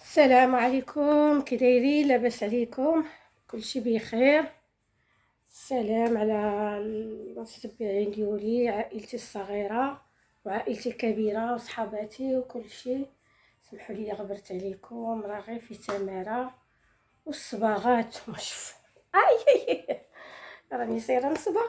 السلام عليكم، كي دايرين؟ لاباس عليكم؟ كلشي بخير. السلام على المتتبعين ديالي، عائلتي الصغيره وعائلتي الكبيره وصحاباتي وكلشي. سمحوا لي غبرت عليكم، راه غير في تماره والصباغات وشوف. اي راني سايره نصبا.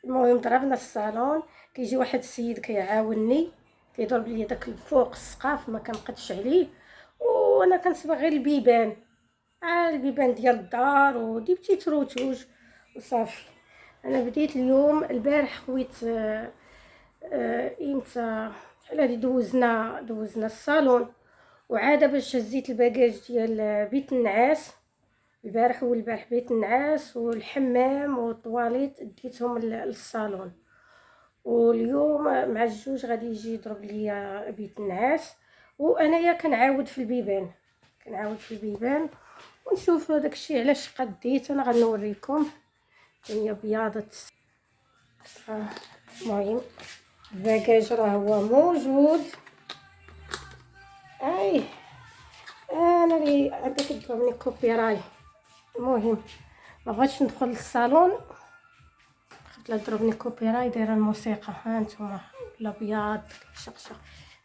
المهم ضربنا الصالون، كيجي واحد السيد كيعاونني، كيضرب لي داك الفوق السقاف ما كنقدش عليه، وانا كنصبغ غير البيبان، البيبان ديال الدار ودي بتيت روتوج وصافي. انا بديت اليوم، البارح خويت امتى شحال هادي دوزنا الصالون، وعاده باش هزيت الباكاج ديال بيت النعاس البارح والبارح، بيت النعاس والحمام والطواليت ديتهم للصالون، واليوم مع الجوج غادي يجي يضرب ليا بيت النعاس، وانايا كنعاود في البيبان ونشوف داكشي علاش قديت. انا غنوريكم هي بياضه. المهم الباكاج راه هو موجود. اي انا اللي عندك تضربني كوبي راي. المهم ما بغيتش ندخل للصالون، خفت لا تضربني كوبي راي. دايره الموسيقى، ها نتوما الابيض شقشق.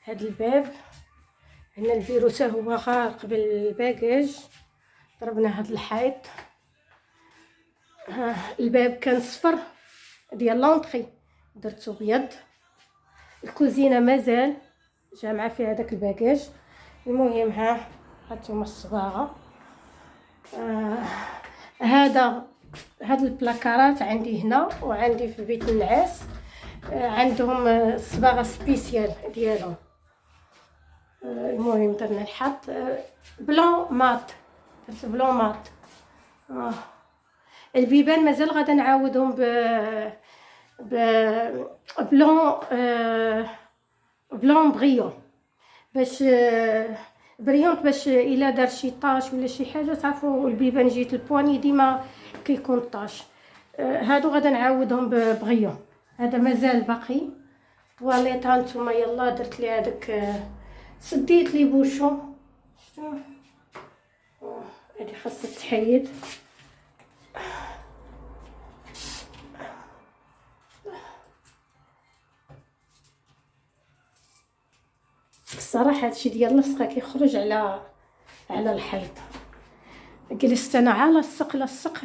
هاد الباب هنا الفيروس هو غارق بالباكاج، ضربنا هاد الحيط. ها الباب كان صفر ديال لونطري درتو بيض. الكوزينه مازال جامعه فيها داك الباكاج. المهم هانتوما الصباغه. هاد البلاكارات عندي هنا وعندي في بيت النعاس، عندهم الصباغه سبيسيال ديالهم. المهم درنا الحط بلون مات، درت بلون مات. البيبان مازال غادا نعاودهم ب بلون بلون بريون، باش بريونت، باش الا دار شي طاش ولا شي حاجه تعرفوا البيبان جيت البواني ديما كيكون طاش. هادو غادا نعاودهم ببغيون. هذا مازال باقي طواليط. هانتوما يلا درت لي هذاك، سديت لي بوشون. شفتوا هادي خاصها تحيد. الصراحه هادشي ديال اللصقه كيخرج على الحيط. جلست انا على السق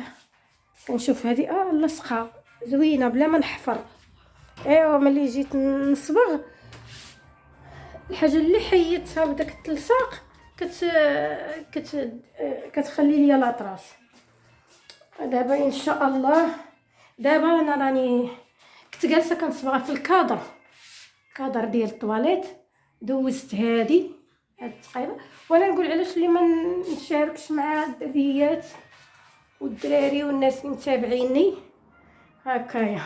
كنشوف هذه اللصقه زوينه بلا ما نحفر. ايوا ملي جيت نصبغ الحاجه اللي حيدتها بداك التلصاق كتخلي ليا لاطراس. دابا ان شاء الله، دابا انا راني كنت جالسه كنصبغ في الكادر ديال الطواليت. دوزت هاد التقيبه، وانا نقول علاش اللي ما نشاركش مع الدريات والدراري والناس اللي متابعيني هكايا.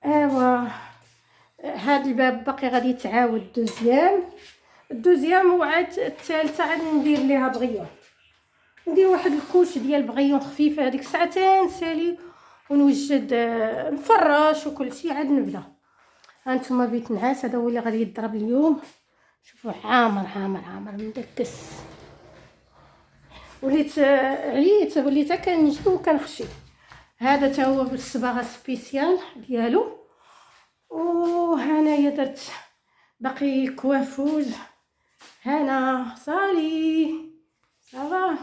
ايوا هاد الباب باقي غادي يتعاود الدوزيام وعاد الثالثه عاد ندير ليها بغيون، ندير واحد الكوش ديال بغيون خفيفه. هذيك ساعتين نسالي ونوجد نفرش وكل شيء عاد نبدا. هانتوما بيت النعاس هذا هو اللي غادي يضرب اليوم. شوفوا عامر مدكس. وليت وليت كنجبد وكنخشي. هذا تا هو بالصباغه سبيسيال ديالو. وهنايا درت باقي كوافوز. هنا صالي صافا.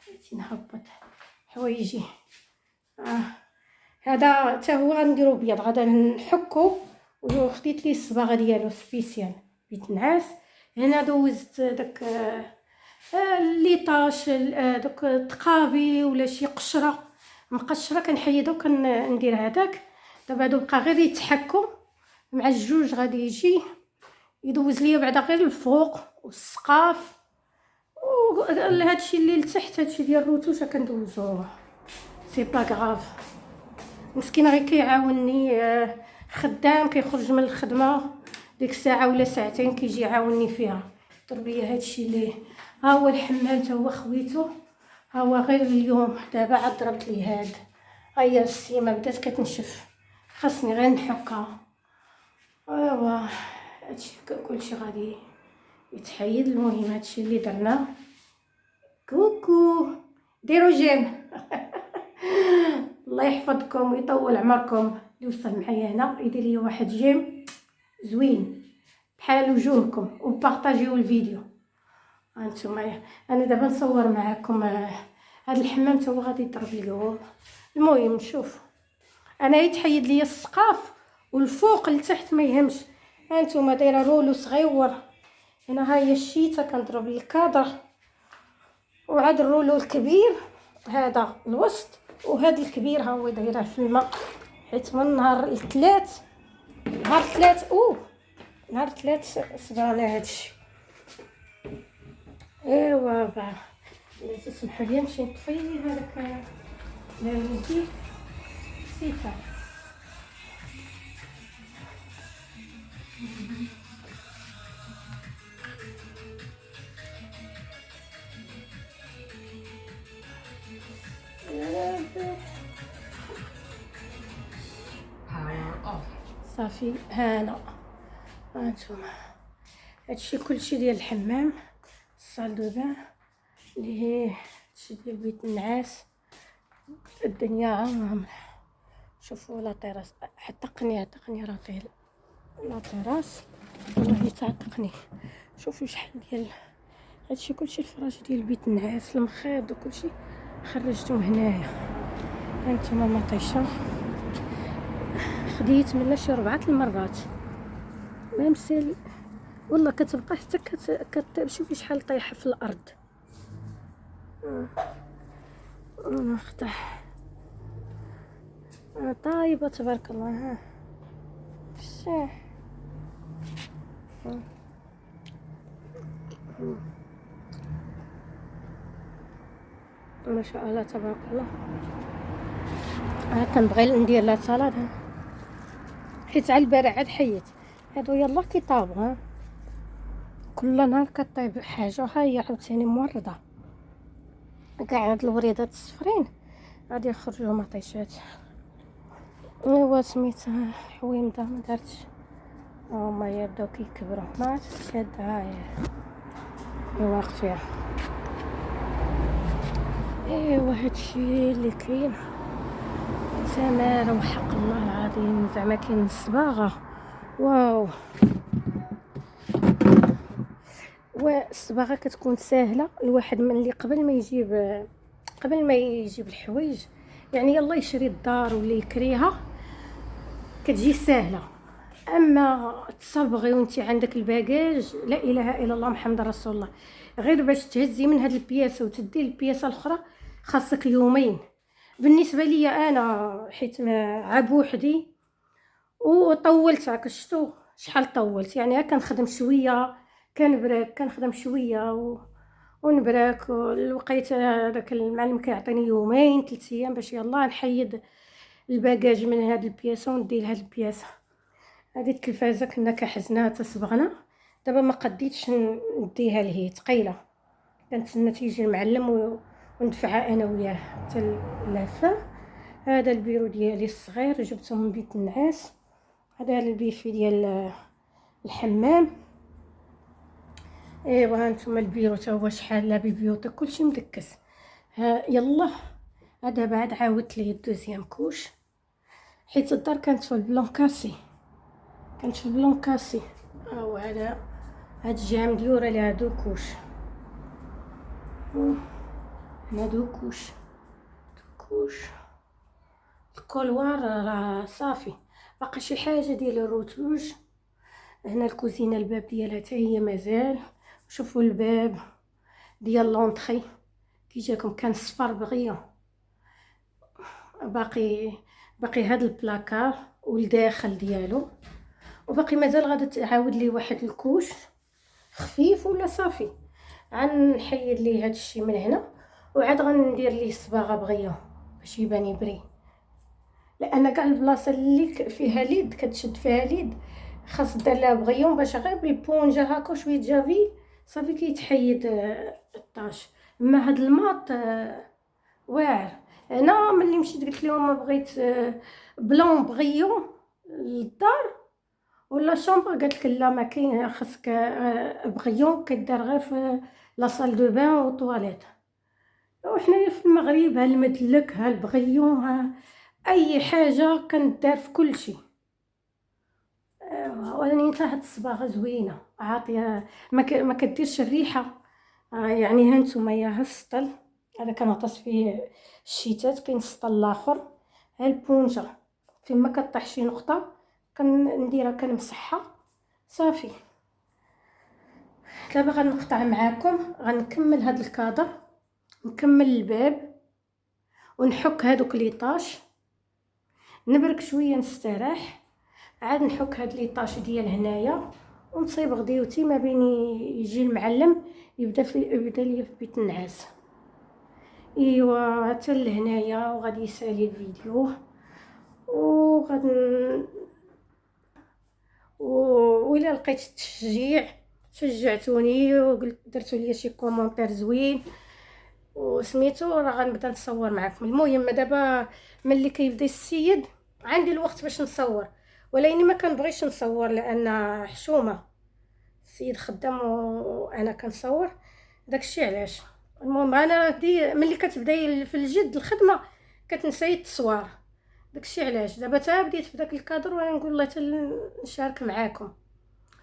بغيت نهبط حوايجي. هذا تا هو غنديرو بيض، غادا نحكو. وخديت لي الصباغه ديالو سبيسيال بيت النعاس. هنا دوزت داك اللي طاش دوك التقابي ولا شي قشره مقشره كنحيدها وكندير هذاك. دابا هادو بقى غير يتحكم مع الجوج، غادي يجي يدوز ليا بعدا غير الفوق والسقاف وهادشي اللي لتحت. هادشي ديال الروتوش كندوزوه، سي با غاف. مسكين غير كيعاونني، خدام كيخرج من الخدمه ديك الساعه ولا ساعتين كيجي يعاونني فيها. ضرب ليا هادشي اللي ها هو الحمام تا هو خويتو. ها هو غير اليوم دابا عاد ضربت لي هاد. هيا السيمه بدات كتنشف، خاصني غير نحكها. ايوا هادشي كلشي غادي يتحيد. المهم هادشي اللي درنا. كوكو ديروا جيم. الله يحفظكم ويطول عمركم. اللي وصل معايا هنا يدير لي واحد جيم زوين بحال وجوهكم وبارطاجيو الفيديو. هانتوما انا دابا نصور معكم هاد الحمام تا هو غادي يضرب اليوم. المهم شوف انا يتحيد ليا السقاف والفوق لتحت ما يهمش. هانتوما دايره رولو صغيور هنا، ها هي الشيته كنضرب الكادر، وعاد الرولو الكبير هذا الوسط، وهذا الكبير ها هو دايره في الماء، حيت من نهار الثلاث نهار الثلاث صبرنا هادشي. ايوا با لازم تسمحوا لي نمشي نطفي هذاك الزيت سيفا. صافي هانا هانتوما هادشي كلشي ديال الحمام. الصال دو بان اللي هي هادشي ديال بيت النعاس. الدنيا عامره. شوفوا لا طيراس حتى قني راه طايل لا طيراس والله تعتقني. شوفوا شحال ديال هادشي كلشي الفراش ديال بيت النعاس، المخاد وكلشي خرجتهم هنايا. هانتوما مطيشه خديت منها شي 4 المرات ما مسال والله. كتبقى حتى شوفي شحال طايحه في الارض. نفتح طايبه تبارك الله. ها بصح ما شاء الله تبارك الله. كنبغي ندير لها سلطه حيت على البارح عاد حيت هادو يلا كيطابوا. كل نهار كطيب حاجه. ها هي عاوتاني مورده كاع هاد الوريدات الصفرين غادي يخرجوا مطيشات. ايوا سميتها حويمده ما دارتش هما يبداو كيكبروا ما عرفتش شادها واقف فيها. ايوا هادشي اللي كاين. سماره وحق الله العظيم زعما كاين الصباغه واو. والصباغه كتكون ساهله الواحد من اللي قبل ما يجيب الحوايج يعني يلا يشري الدار ولا يكريها كتجي ساهله. اما تصبغي وانت عندك الباكاج لا اله الا الله محمد رسول الله، غير باش تهزي من هاد البياسه وتدي البياسه الاخرى خاصك يومين. بالنسبه لي انا حيت عا بوحدي وطولت هاك شفتو شحال طولت يعني كنخدم شويه كنبرك كنخدم شويه ونبرك. لقيت داك المعلم كيعطيني يومين 3 ايام باش يلا نحيد الباكاج من هاد البياسه وندي لهاد البياسه. هذه التلفازه كنا كحزناها تصبغنا دابا ما قديتش نديها لهي ثقيله. كنتسنى تيجي المعلم وندفعها انا وياه حتى اللافه. هذا البيرو ديالي الصغير جبته من بيت النعاس. هذا البيفي ديال الحمام. ايوا هانتوما البيرو تا هو شحال لا بيبيوطه كلشي مدكس. ها يلا هذا بعد عاودت لي الدوزيام كوش حيت الدار كانت في البلونكاسي ها هو هذا هاد الجهه مديوره لها دو كوش. هنا دو كوش الكولوار راه صافي باقي شي حاجه ديال الروتوج. هنا الكوزينه الباب ديالها حتى هي مازال. شوفوا الباب ديال لونطري كي جاكم كان صفر بغيو. باقي هاد البلاكار والداخل ديالو وباقي مازال غادي تعاود لي واحد الكوش خفيف ولا صافي. غنحيد ليه هاد الشي من هنا وعاد غندير ليه الصباغه بغيو باش يبان يبري. لان كاع البلاصه اللي فيها ليد كتشد فيها ليد خاص دير لها بغيوم باش غير بالبونجا هكا شويه جافي صافي كيتحيد الطاش. اما هاد الماط واعر. انا ملي مشيت قلت لهم بغيت بلون بغيو للدار ولا شومبر قالت لك لا ما كاين، خاصك بغيون كدار غير في لا سال دو بان و طواليت. وحنايا في المغرب ها المدلك ها البغيون ها اي حاجه كندار في كلشي. ولاني نتا هاد الصباغه زوينه عاطيه، ما كديرش الريحه. يعني ها نتوما يا ها السطل هذا كنغطس فيه الشتات، كاين السطل الاخر ها البونجه فين ما كطيح شي نقطه كنديرها كنمسحها صافي. دابا غنقطع معاكم، غنكمل هاد الكادر، نكمل الباب ونحك هادوك ليطاش، نبرك شويه نستراح، عاد نحك هاد ليطاش ديال هنايا ونصيبغ ديوتي ما بين يجي المعلم يبدا ليا في بيت النعاس. ايوا حتى لهنايا وغادي يسالي الفيديو وغاد وإلا لقيت التشجيع شجعتوني وقلت درتوا لي شي كومونتير زوين وسميتو، راه غنبدا نصور معكم. المهم دابا ملي كيبدا السيد عندي الوقت باش نصور، ولكن ما كنبغيش نصور لان حشومه السيد خدام وانا كنصور، داكشي علاش. المهم انا دي ملي كتبداي في الجد الخدمه كتنساي التصوير، داكشي علاش دابا تا بديت في داك الكادر وانا نقول الله نشارك معاكم.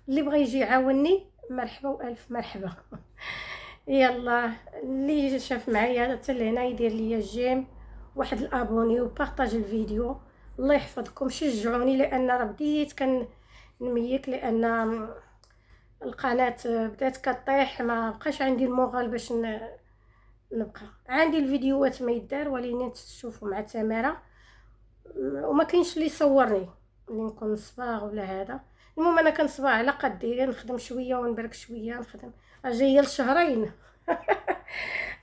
اللي بغى يجي يعاوني مرحبا والف مرحبا. يلا اللي شاف معايا حتى لهنا يدير ليا جيم واحد الابوني وبارطاج الفيديو. الله يحفظكم، شجعوني لان راه بديت كنميك لان القناه بدات كطيح، ما بقاش عندي الموغال باش نبقى عندي الفيديوهات ما يدار، ولكن تشوفوا مع تماره وما كاينش اللي يصورني اللي نكون صباغ ولا هذا. المهم انا كنصباغ على قدي، نخدم شويه ونبرك شويه نخدم، جايه لشهرين.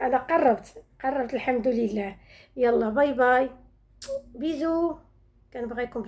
انا قربت الحمد لله. يلا باي باي، بيزو، كنبغيكم.